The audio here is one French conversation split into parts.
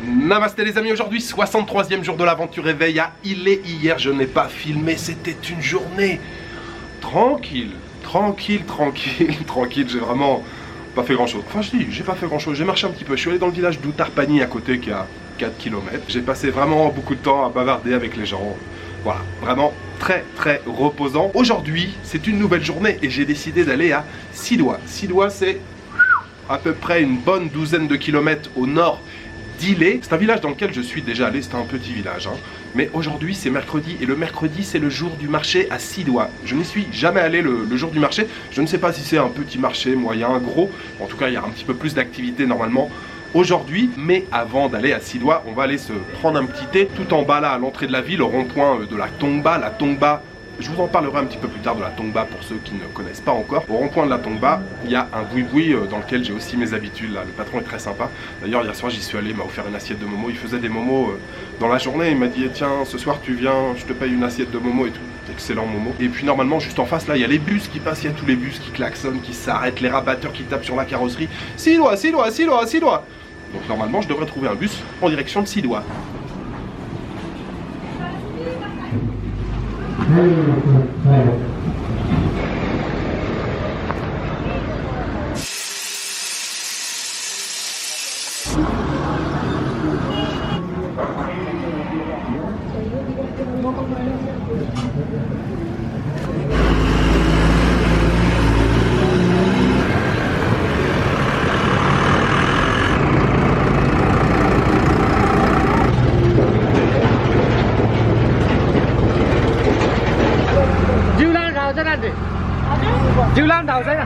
Namasté les amis, aujourd'hui 63e jour de l'aventure éveil à Ilé. Hier je n'ai pas filmé, c'était une journée tranquille, j'ai vraiment pas fait grand chose. Enfin je dis, j'ai pas fait grand chose, j'ai marché un petit peu, je suis allé dans le village d'Outarpani à côté qui a 4 km. J'ai passé vraiment beaucoup de temps à bavarder avec les gens, voilà, vraiment très reposant. Aujourd'hui c'est une nouvelle journée et j'ai décidé d'aller à Sidoua. Sidoua c'est à peu près une bonne douzaine de kilomètres au nord d'Ilé. C'est un village dans lequel je suis déjà allé, c'est un petit village, hein. Mais aujourd'hui c'est mercredi et le mercredi c'est le jour du marché à Sidoua. Je n'y suis jamais allé le jour du marché. Je ne sais pas si c'est un petit marché, moyen, gros. En tout cas il y a un petit peu plus d'activité normalement aujourd'hui. Mais avant d'aller à Sidoua, on va aller se prendre un petit thé tout en bas là à l'entrée de la ville, au rond-point de la Tongba. La Tongba, je vous en parlerai un petit peu plus tard de la Tongba pour ceux qui ne connaissent pas encore. Au rond-point de la Tongba, il y a un boui-boui dans lequel j'ai aussi mes habitudes là. Le patron est très sympa. D'ailleurs hier soir j'y suis allé, il m'a offert une assiette de momo. Il faisait des momos dans la journée. Il m'a dit tiens ce soir tu viens, je te paye une assiette de momo et tout. Excellent momo. Et puis normalement juste en face là il y a les bus qui passent, il y a tous les bus qui klaxonnent, qui s'arrêtent, les rabatteurs qui tapent sur la carrosserie. Sidoua. Donc normalement je devrais trouver un bus en direction de Sidoua. Julan đào đấy nè.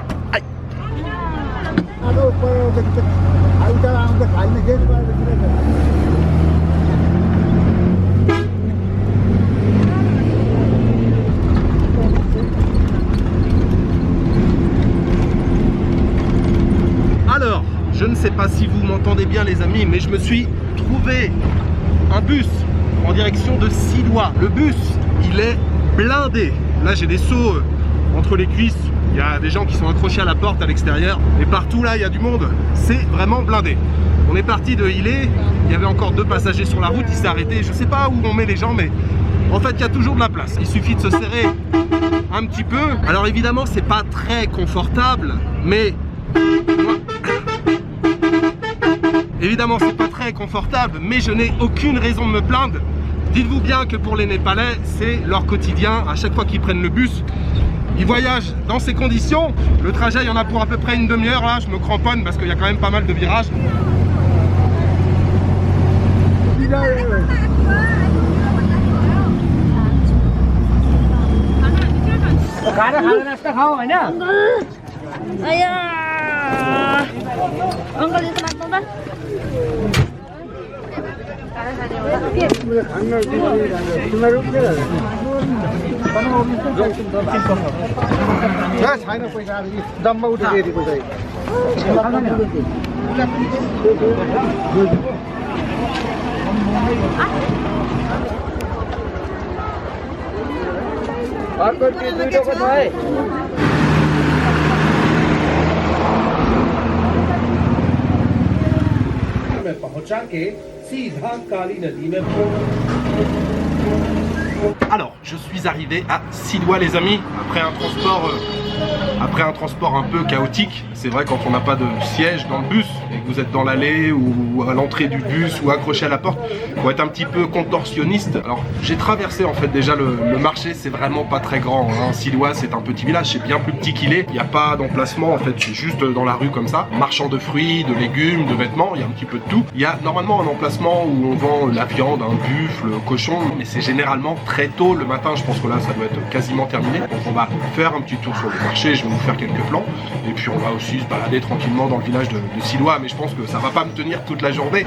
Alors, je ne sais pas si vous m'entendez bien les amis, mais je me suis trouvé un bus en direction de Sidoua. Le bus, il est blindé. Là, j'ai des seaux entre les cuisses. Il y a des gens qui sont accrochés à la porte à l'extérieur. Et partout là, il y a du monde. C'est vraiment blindé. On est parti de Ilé. Il y avait encore 2 passagers sur la route. Il s'est arrêté. Je sais pas où on met les gens, mais en fait, il y a toujours de la place. Il suffit de se serrer un petit peu. Alors évidemment, c'est pas très confortable, mais évidemment, c'est pas très confortable, mais je n'ai aucune raison de me plaindre. Dites-vous bien que pour les Népalais, c'est leur quotidien. À chaque fois qu'ils prennent le bus, ils voyagent dans ces conditions. Le trajet, il y en a pour à peu près une demi-heure. Là, je me cramponne parce qu'il y a quand même pas mal de virages. Alors, je suis arrivé à Sidoua les amis, après un transport un peu chaotique. C'est vrai quand on n'a pas de siège dans le bus et que vous êtes dans l'allée ou à l'entrée du bus ou accroché à la porte, il faut être un petit peu contorsionniste. Alors j'ai traversé en fait déjà le marché, c'est vraiment pas très grand, hein. Sidoua c'est un petit village, c'est bien plus petit qu'Ilé. Il n'y a pas d'emplacement en fait, c'est juste dans la rue comme ça. Marchand de fruits, de légumes, de vêtements, il y a un petit peu de tout. Il y a normalement un emplacement où on vend la viande, un buffle, le cochon, mais c'est généralement très tôt le matin. Je pense que là ça doit être quasiment terminé. Donc on va faire un petit tour sur le marché, je vais vous faire quelques plans et puis on va aussi se balader tranquillement dans le village de Sidoua, mais je pense que ça va pas me tenir toute la journée.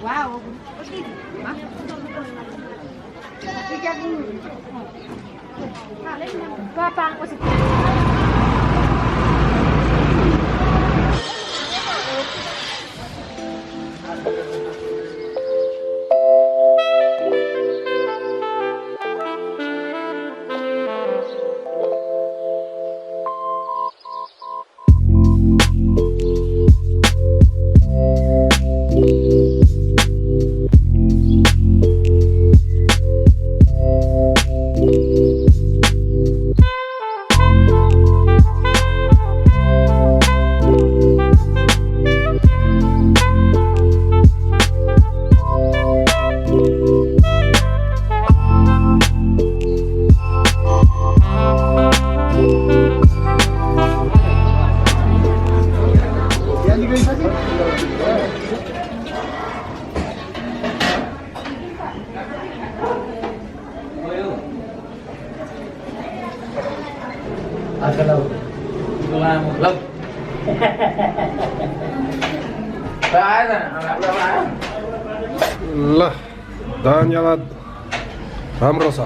Wow. ल धन्यवाद राम्रो छ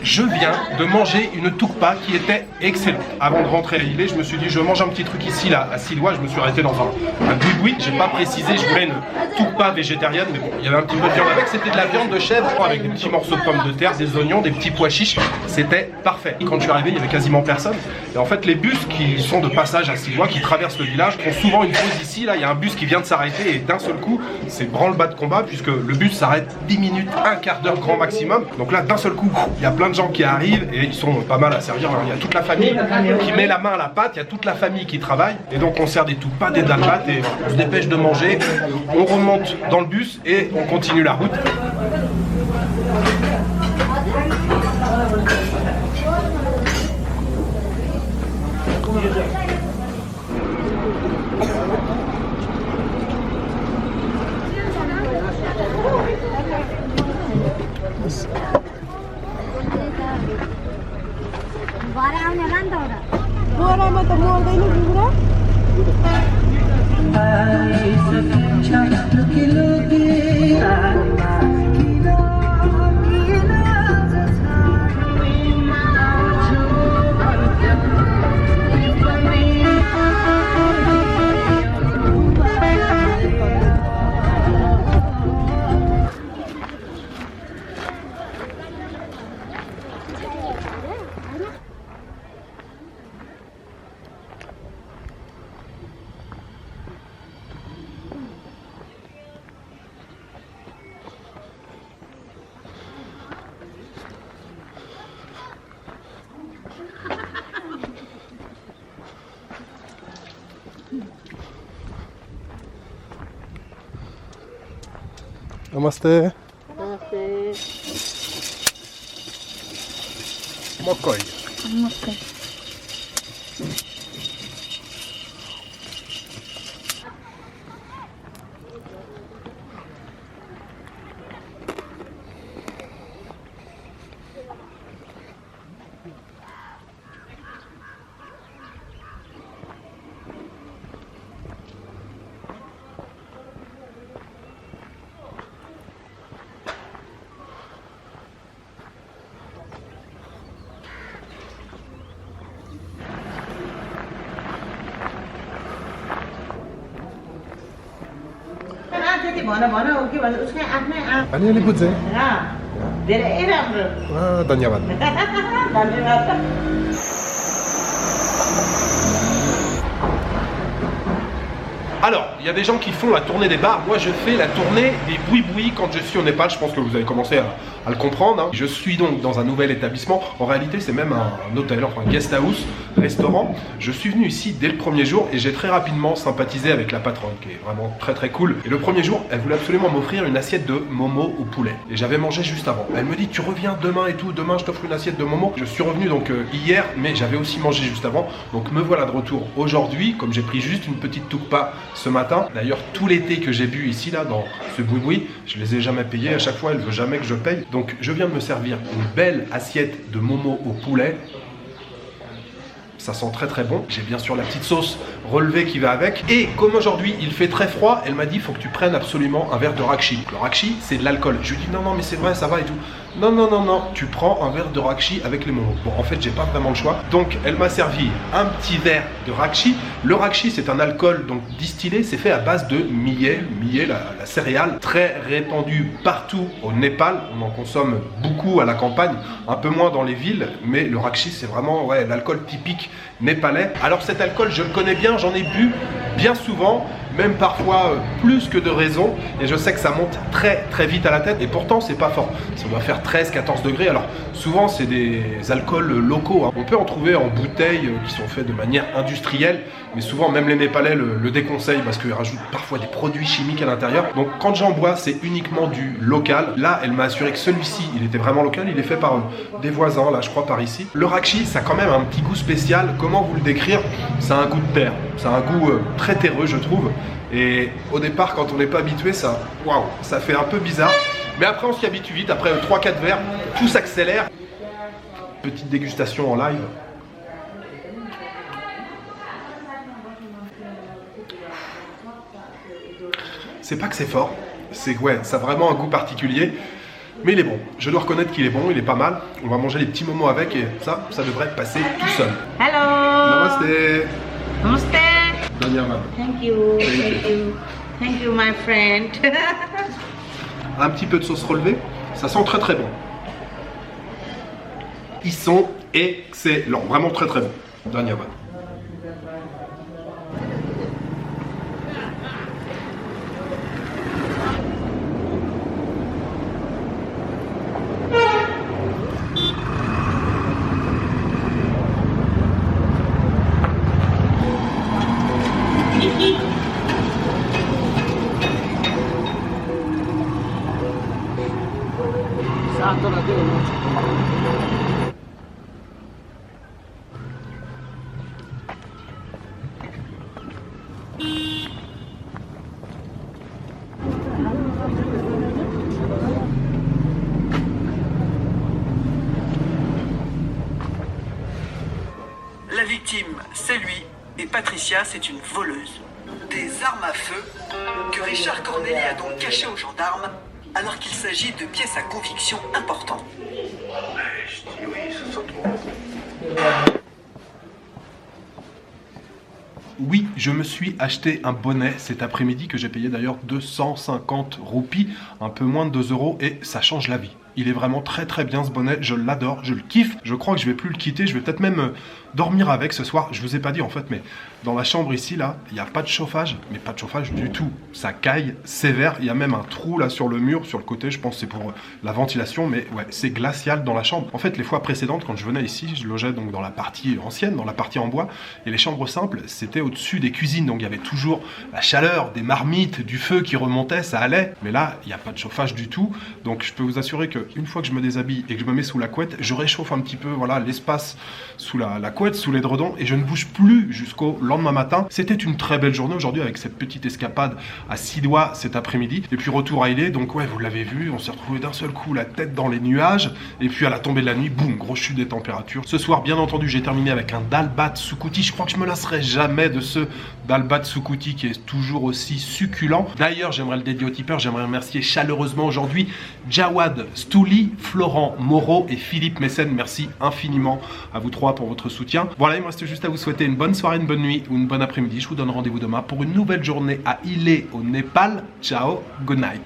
Je viens de manger une tukpa qui était excellente. Avant de rentrer à Lille, je me suis dit je mange un petit truc ici là à Silois. Je me suis arrêté dans un boui-boui. J'ai pas précisé, je voulais une tukpa végétarienne, mais bon, il y avait un petit peu de viande avec. C'était de la viande de chèvre avec des petits morceaux de pommes de terre, des oignons, des petits pois chiches. C'était parfait. Et quand je suis arrivé, il y avait quasiment personne. Et en fait, les bus qui sont de passage à Silois, qui traversent le village, font souvent une pause ici. Là, il y a un bus qui vient de s'arrêter et d'un seul coup, c'est branle-bas de combat puisque le bus s'arrête 10 minutes, un quart d'heure grand maximum. Donc là, d'un seul coup, il y a plein de gens qui arrivent et ils sont pas mal à servir. Il y a toute la famille qui met la main à la pâte, il y a toute la famille qui travaille et donc on sert des tukpas, des dalmates et on se dépêche de manger. On remonte dans le bus et on continue la route. Namaste. Namaste. Mokoi. Namaste. अलिअलि बुझ्छ धेरै राम्रो धन्यवाद धन्यवाद Alors, il y a des gens qui font la tournée des bars. Moi, je fais la tournée des boui-boui quand je suis au Népal. Je pense que vous avez commencé à le comprendre. Hein. Je suis donc dans un nouvel établissement. En réalité, c'est même un hôtel, enfin un guest house, restaurant. Je suis venu ici dès le premier jour et j'ai très rapidement sympathisé avec la patronne, qui est vraiment très très cool. Et le premier jour, elle voulait absolument m'offrir une assiette de momo au poulet. Et j'avais mangé juste avant. Elle me dit, tu reviens demain et tout. Demain, je t'offre une assiette de momo. Je suis revenu donc hier, mais j'avais aussi mangé juste avant. Donc me voilà de retour aujourd'hui, comme j'ai pris juste une petite tukpa ce matin. D'ailleurs, tout l'été que j'ai bu ici, là, dans ce boui-boui, je les ai jamais payés. À chaque fois, elle veut jamais que je paye. Donc, je viens de me servir une belle assiette de momo au poulet. Ça sent très très bon. J'ai bien sûr la petite sauce relevée qui va avec. Et comme aujourd'hui il fait très froid, elle m'a dit il faut que tu prennes absolument un verre de rakshi. Le rakshi, c'est de l'alcool. Je lui dis non mais c'est vrai, ça va et tout. Non, tu prends un verre de rakshi avec les momos. Bon, en fait, j'ai pas vraiment le choix. Donc, elle m'a servi un petit verre de rakshi. Le rakshi, c'est un alcool donc distillé. C'est fait à base de millet. Millet, la céréale, très répandue partout au Népal. On en consomme beaucoup à la campagne, un peu moins dans les villes. Mais le rakshi, c'est vraiment l'alcool typique népalais. Alors, cet alcool, je le connais bien. J'en ai bu bien souvent, même parfois plus que de raison. Et je sais que ça monte très très vite à la tête. Et pourtant, c'est pas fort. Ça doit faire 13-14 degrés. Alors souvent c'est des alcools locaux, hein. On peut en trouver en bouteilles qui sont faits de manière industrielle, mais souvent même les Népalais le déconseillent parce qu'ils rajoutent parfois des produits chimiques à l'intérieur. Donc quand j'en bois, c'est uniquement du local. Là, elle m'a assuré que celui-ci, il était vraiment local. Il est fait par des voisins, là je crois par ici. Le rakshi, ça a quand même un petit goût spécial. Comment vous le décrire? Ça a un goût de terre. Ça a un goût très terreux, je trouve. Et au départ, quand on n'est pas habitué, ça fait un peu bizarre. Mais après, on s'y habitue vite. Après 3-4 verres, tout s'accélère. Petite dégustation en live. C'est pas que c'est fort. C'est ça a vraiment un goût particulier. Mais il est bon. Je dois reconnaître qu'il est bon. Il est pas mal. On va manger les petits momos avec et ça devrait passer tout seul. Hello. Namaste. Namaste. Dhanyavad. Thank you, my friend. Un petit peu de sauce relevée, ça sent très très bon. Ils sont excellents, vraiment très très bons. Dhanyavad. La victime, c'est lui, et Patricia, c'est une voleuse. Des armes à feu que Richard Corneli a donc cachées aux gendarmes, alors qu'il s'agit de pièces à conviction importantes. Je dis oui, ça sent trop. Oui, je me suis acheté un bonnet cet après-midi que j'ai payé d'ailleurs 250 roupies, un peu moins de 2 euros, et ça change la vie. Il est vraiment très très bien ce bonnet, je l'adore, je le kiffe. Je crois que je vais plus le quitter, je vais peut-être même dormir avec ce soir. Je vous ai pas dit en fait, mais dans la chambre ici, là, il n'y a pas de chauffage, mais pas de chauffage du tout. Ça caille sévère, il y a même un trou là sur le mur, sur le côté, je pense que c'est pour la ventilation, mais ouais, c'est glacial dans la chambre. En fait, les fois précédentes, quand je venais ici, je logeais donc dans la partie ancienne, dans la partie en bois, et les chambres simples, c'était au-dessus des cuisines, donc il y avait toujours la chaleur, des marmites, du feu qui remontait, ça allait. Mais là, il n'y a pas de chauffage du tout, donc je peux vous assurer que une fois que je me déshabille et que je me mets sous la couette, je réchauffe un petit peu voilà, l'espace sous la couette, sous l'édredon, et je ne bouge plus jusqu'au lendemain matin. C'était une très belle journée aujourd'hui avec cette petite escapade à 6 doigts cet après-midi. Et puis retour à Ilé, donc ouais, vous l'avez vu, on s'est retrouvé d'un seul coup la tête dans les nuages, et puis à la tombée de la nuit, boum, grosse chute des températures. Ce soir, bien entendu, j'ai terminé avec un dal bhat soukouti. Je crois que je me lasserai jamais de ce dal bhat soukouti qui est toujours aussi succulent. D'ailleurs, j'aimerais le dédier au tipeur, j'aimerais remercier chaleureusement aujourd'hui Jawad Stouli, Florent Moreau et Philippe Mécène. Merci infiniment à vous trois pour votre soutien. Voilà, il me reste juste à vous souhaiter une bonne soirée, une bonne nuit ou une bonne après-midi. Je vous donne rendez-vous demain pour une nouvelle journée à Ilé au Népal. Ciao, good night.